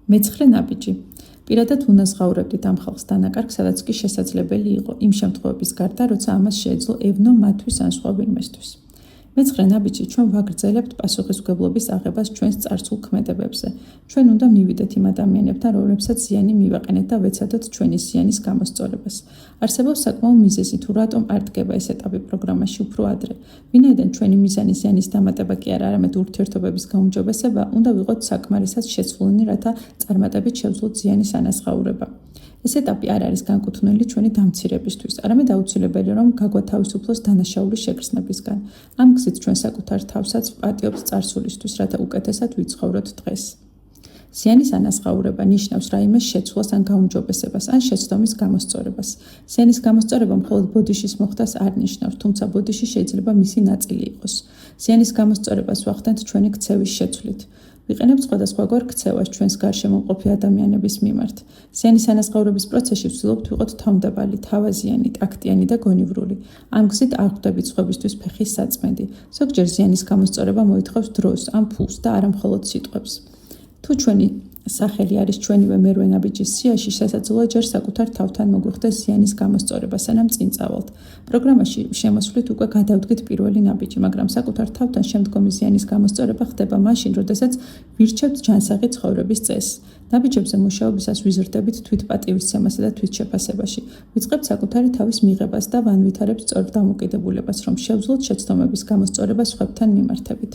მეცხრე ნაბიჯი. პირადად უნაზღაურებდით ამ ხალხს დანაკარგს, სადაც კი შესაძლებელი იყო, იმ შემთხვევების გარდა, როცა ამას შეეძლო ევნო მათთვის ან სხვა ვინმესთვის. მეცხრე ნაბიჯი ჩვენ ვაგრძელებთ პასუხისმგებლობის აღებას ჩვენს წარსულ ქმედებებზე. ჩვენ უნდა მივიდეთ იმ ადამიანებთან, რომლებსაც ზიანი მივაყენეთ და ვეცადოთ ჩვენი ზიანის გამოსწორებას. არსებობს საკმაო მიზეზი, თუ რატომ არ დგება ეს ეტაპი პროგრამაში უფრო ადრე. ვინაიდან ჩვენი მიზანი ზიანის დამატება კი არა, არამედ ურთიერთობების გაუმჯობესება, უნდა ვიყოთ საკმარისად შეცვლილნი, რათა წარმატებით შევძლოთ ზიანის ანაზღაურება. ეს ეტაპი არ არის განკუთვნილი ჩვენი დამცირებისთვის, არამედ აუცილებელი, რომ გაგვათავისუფლოს დანაშაულის შეგრძნებისგან. ამ გზით ჩვენ საკუთარ თავსაც ვპატიობთ წარსულისთვის, რათა უკეთესად ვიცხოვროთ დღეს. ზიანის ანაზღაურება ნიშნავს რაიმე შეცვლას ან გაუმჯობესებას, ან შეცდომის გამოსწორებას. ზიანის გამოსწორება მხოლოდ ბოდიშის მოხდას არ ნიშნავს, თუმცა ბოდიში შეიძლება მისი ნაწილი იყოს. ზიანის გამოსწორებას ვახდენთ ჩვენი ქცევის შეცვლით. ვიყენებთ სხვადასხვაგვარ ქცევას ჩვენს გარშემო მყოფი ადამიანების მიმართ. ზიანის ანაზღაურების პროცესში ვცდილობთ ვიყოთ თავმდაბალი, თავაზიანი, ტაქტიანი და გონივრული. ამ გზით არ ხვდებით სხვებისთვის ფეხის საწმენდი. ზოგჯერ ზიანის გამოსწორება მოითხოვს დროს, ან ფულს და არა მხოლოდ სიტყვებს. თუ ჩვენი სახელი არის ჩვენივე მერვე ნაბიჯის სიაში, შესაძლოა ჯერ საკუთარ თავთან მოგვიხდეს ზიანის გამოსწორება, სანამ წინ წავალთ. პროგრამაში შემოსვლით უკვე გადავდგით პირველი ნაბიჯი, მაგრამ საკუთარ თავთან შემდგომი ზიანის გამოსწორება ხდება მაშინ, როდესაც ვირჩევთ ჯანსაღი ცხოვრების წესს. ნაბიჯებზე მუშაობისას ვიზრდებით თვითპატივისცემასა და თვითშეფასებაში. ვიწყებთ საკუთარი თავის მიღებას და ვანვითარებთ სწორ დამოკიდებულებას, რომ შევძლოთ შეცდომების გამოსწორება სხვებთან მიმართებით.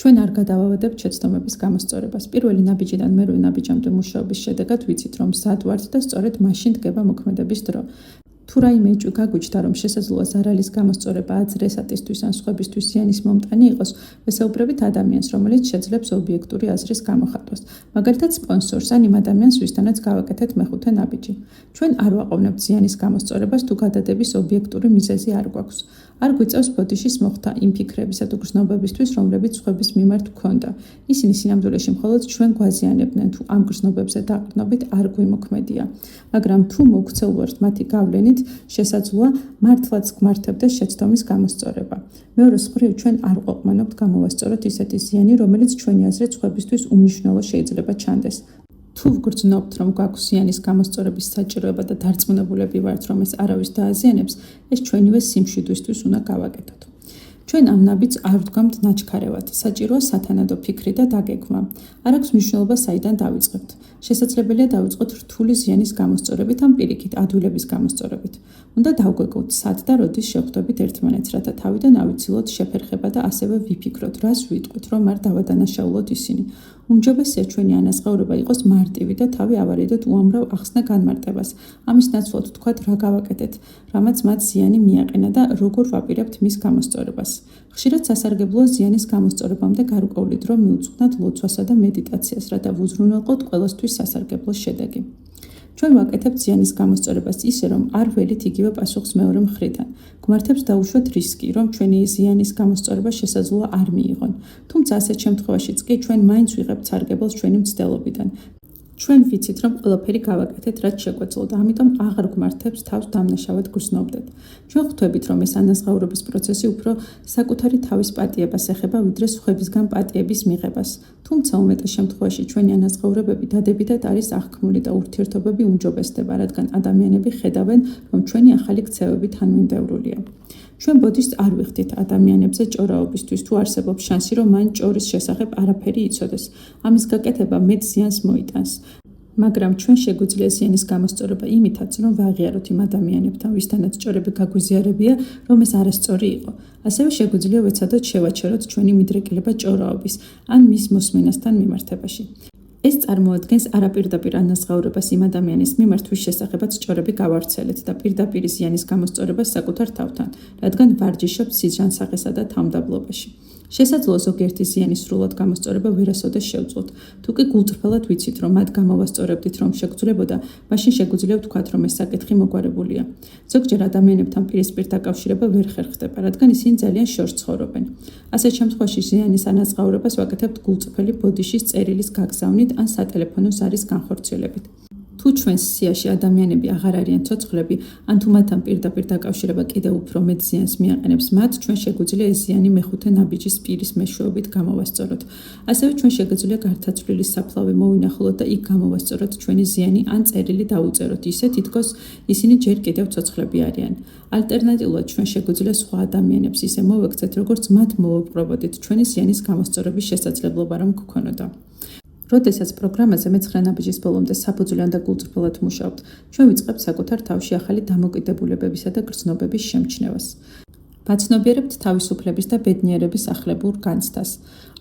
ჩვენ არ გადავავადებთ შეცდომების გამოსწორებას. პირველი ნაბიჯიდან მერვე ნაბიჯამდე მუშაობის შედეგად ვიცით, რომ მზად ვართ და სწორედ მაშინ დგება მოქმედების დრო. თუ რაიმე ეჭვი გაგვიჩნდა, რომ შესაძლოა ზარალის გამოსწორება ადრესატისთვის ან სხვებისთვის ზიანის მომტანი იყოს, ვესაუბრებით ადამიანს, რომელიც შეძლებს ობიექტური აზრის გამოხატვას. მაგალითად, სპონსორს ან იმ ადამიანს, ვისთანაც გავაკეთეთ მეხუთე ნაბიჯი. ჩვენ არ ვაყოვნებთ ზიანის გამოსწორებას, თუ გადადების ობიექტური მიზეზი არ გვაქვს. არ გვიწევს ბოდიშის მოხდა იმ ფიქრებისა თუ გრძნობებისთვის, რომლებიც სხვების მიმართ გვქონდა. ისინი სინამდვილეში მხოლოდ ჩვენ გვაზიანებდნენ, თუ ამ გრძნობებზე დაყრდნობით არ გვიმოქმედია. მაგრამ თუ მოგქცეულობთ მათი გავლენით, შესაძლოა მართლაც გვმართებდეს შეცდომის გამოსწორება. მეორეს მხრივ, ჩვენ არ ყვაყმანობთ გამოვასწოროთ ისეთი ზიანი, რომელიც ჩვენი აზრით სხვებისთვის უმნიშვნელო შეიძლება ჩანდეს. თუ ვგრძნობთ, რომ გვაქვს ზიანის გამოსწორების საჭიროება და დარწმუნებულები ვართ, რომ ეს არავის დააზიანებს, ეს ჩვენივე სიმშვიდვისთვის უნდა გავაკეთოთ. ჩვენ ამ ნაბიჯს არ ვდგამთ ნაჩქარევად, საჭიროა სათანადო ფიქრი და დაგეგმა. არ აქვს მნიშვნელობა საიდან დავიწყებთ. შესაძლებელია დავიწყოთ რთული ზიანის გამოსწორებით ან პირიქით ადვილების გამოსწორებით. უნდა დავგვეგოთ სად და როდის შევხვდებით ერთმანეთს, რათა თავიდან ავიცილოთ შეფერხება და ასევე ვიფიქროთ, რას ვიტყვით, რომ არ დავადანაშაულოთ ისინი. უმჯობესია ჩვენი ანაზღაურება იყოს მარტივი და თავი ავარიდოთ უამრავ ახსნა განმარტებას. ამის ნაცვლად ვთქვათ, რა გავაკეთეთ, რამაც მათ ზიანი მიაყენა და როგორ ვაპირებთ მის გამოსწორებას. ხშირად სასარგებლოა ზიანის გამოსწორებამდე გარკვეული დრო მიუძღვნათ ლოცვასა და მედიტაციას, რათა ვუზრუნველყოთ ყველასთვის სასარგებლო შედეგი. ჩვენ ვაკეთებთ ზიანის გამოსწორებას ისე, რომ არ ველით იგივე პასუხს მეორე მხრიდან. გვმართებს დაუშვათ რისკი, რომ ჩვენი ზიანის გამოსწორება შესაძლოა არ მიიღონ. თუმცა ასეთ შემთხვევაშიც კი ჩვენ მაინც ვიღებთ სარგებელს ჩვენი მცდელობიდან. ჩვენ ვიცით, რომ ყველაფერი გავაკეთეთ, რაც შეგვეძლო, ამიტომ აღარ გვმართებს თავს დამნაშავედ გრძნობდეთ. ჩვენ ხვდებით, რომ ეს ანაზღაურების პროცესი უფრო საკუთარი თავის პატიებას ეხება, ვიდრე სხვებისგან პატიების მიღებას. თუმცა უმეტეს შემთხვევაში ჩვენი ანაზღაურებები დადებითად არის აღქმული და ურთიერთობები უმჯობესდება, რადგან ადამიანები ხედავენ, რომ ჩვენი ახალი ქცევები თანმიმდევრულია. ჩვენ ბოდიშს არ ვიხდით ადამიანებზე ჭორაობისთვის, თუ არსებობს შანსი, რომ მან ჭორის შესახებ არაფერი იცოდეს. ამის გაკეთება მეტ ზიანს მოიტანს. მაგრამ ჩვენ შეგვიძლია ზიანის გამოსწორება იმითაც, რომ ვაღიაროთ იმ ადამიანებთან, ვისთანაც ჭორები გაგვიზიარებია, რომ ეს არასწორი იყო. ასევე შეგვიძლია ვეცადოთ შევაჩეროთ ჩვენი მიდრეკილება ჭორაობის ან მის მოსმენასთან მიმართებაში. ეს წარმოადგენს არაპირდაპირ ანაზღაურებას იმ ადამიანის მიმართ, ვის შესახებაც ჭორები გავავრცელეთ და პირდაპირ ზიანის გამოსწორებას საკუთარ თავთან, რადგან ვარჯიშობთ სიჯანსაღესა და თავმდაბლობაში. შესაძლოა ზოგიერთი ზიანის სრულად გამოსწორება ვერასოდეს შევძლოთ. თუ კი გულწრფელად ვიცით, რომ მათ გამოვასწორებდით, რომ შეგძლებოდა, მაშინ შეგვიძლია ვთქვათ, რომ ეს საკითხი მოგვარებულია. ზოგჯერ ადამიანებთან პირისპირ დაკავშირება ვერ ხერხდება, რადგან ისინი ძალიან შორს ცხოვრობენ. ასეთ შემთხვევაში ზიანის ანაზღაურებას ვაკეთებთ გულწრფელი ბოდიშის წერილის გაგზავნით ან სატელეფონო ზარის განხორციელებით. თუ ჩვენს სიაში ადამიანები აღარ არიან ცოცხლები, ან თუ მათთან პირდაპირ დაკავშირება კიდევ უფრო მეტ ზიანს მიაყენებს მათ, ჩვენ შეგვიძლია ეს ზიანი მეხუთე ნაბიჯის პირის მეშვეობით გამოვასწოროთ. ასევე ჩვენ შეგვიძლია გარდაცვლილის საფლავი მოვინახულოთ და იქ გამოვასწოროთ ჩვენი ზიანი ან წერილი დავუწეროთ, ისე თითქოს ისინი ჯერ კიდევ ცოცხლები არიან. ალტერნატიულად ჩვენ შეგვიძლია სხვა ადამიანებს ისე მოვექცეთ, როგორც მათ მოვაპყრობოდით ჩვენი ზიანის გამოსწორების შესაძლებლობა რომ გქონოდა. როდესაც პროგრამაზე მე-9 ნაბიჯის ბოლომდე საფუძვლიან და გულწრფელად მუშაობთ, ჩვენ ვიწყებთ საკუთარ თავში ახალი დამოკიდებულებებისა და გრძნობების შემჩნევას. ვაცნობიერებთ თავისუფლების და ბედნიერების ახლებურ განცდას.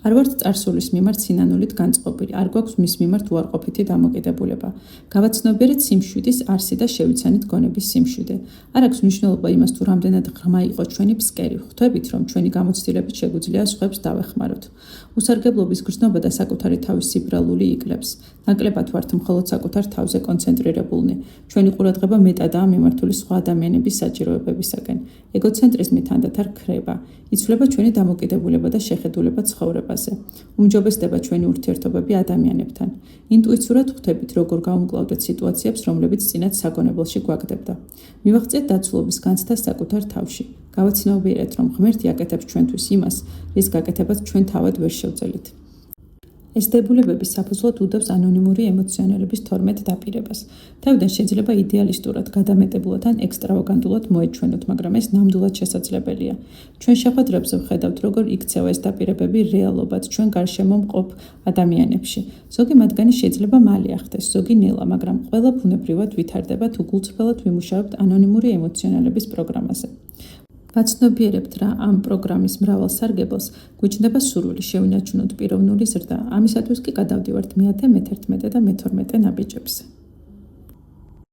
არ ვართ წარსულის მიმართ სინანულით განწყობილი, არ გვაქვს მის მიმართ უარყოფითი დამოკიდებულება. გავაცნობიერეთ სიმშვიდის არსი და შევიცანით გონების სიმშვიდე. არ აქვს მნიშვნელობა იმას, თუ რამდენად ღრმა იყო ჩვენი ფსკერი. ხვდებით, რომ ჩვენი გამოცდილებით შეგვიძლია სხვებს დავეხმაროთ. უსარგებლობის გრძნობა და საკუთარი თავის სიბრალული იკლებს. ნაკლებად ვართ მხოლოდ საკუთარ თავზე კონცენტრირებულნი. ჩვენი ყურადღება მეტადაა მიმართული სხვა ადამიანების საჭიროებებისაკენ. ეგოცენტრიზმი თანდათან ქრება. იცვლება ჩვენი დამოკიდებულება და შეხედულება ცხოვრებაზე. უმჯობესდება ჩვენი ურთიერთობები ადამიანებთან. ინტუიციურად ხვდებით, როგორ გავუმკლავდეთ სიტუაციებს, რომლებიც წინათ საგონებელში გვაგდებდა. მივაღწიეთ დაცულობის განცდას საკუთარ თავში. გავაცნობიერეთ, რომ ღმერთი აკეთებს ჩვენთვის იმას, რის გაკეთებას ჩვენ თავად ვერ შევძელით. ეს დებულებების საფუძვლად უდევს ანონიმური ემოციონალების 12 დაპირებას. თავიდან შეიძლება იდეალისტურად, გადამეტებულად ან ექსტრავაგანტულად მოეჩვენოთ, მაგრამ ეს ნამდვილად შესაძლებელია. ჩვენ შეხვედრებზე ვხედავთ, როგორ იქცევა ეს დაპირებები რეალობად ჩვენ გარშემო მყოფ ადამიანებში. ზოგი მათგანი შეიძლება მალე ახდეს, ზოგი ნელა, მაგრამ ყველა ბუნებრივად ვითარდება, თუ გულწრფელად ვიმუშავებთ ანონიმური ემოციონალების პროგრამაზე. ვაცნობიერებთ რა ამ პროგრამის მრავალ სარგებელს გვიჩნდება სურვილი შევინარჩუნოთ პიროვნული ზრდა. ამისათვის კი გადავდივართ მე-10, მე-11 და მე-12 ნაბიჯებზე.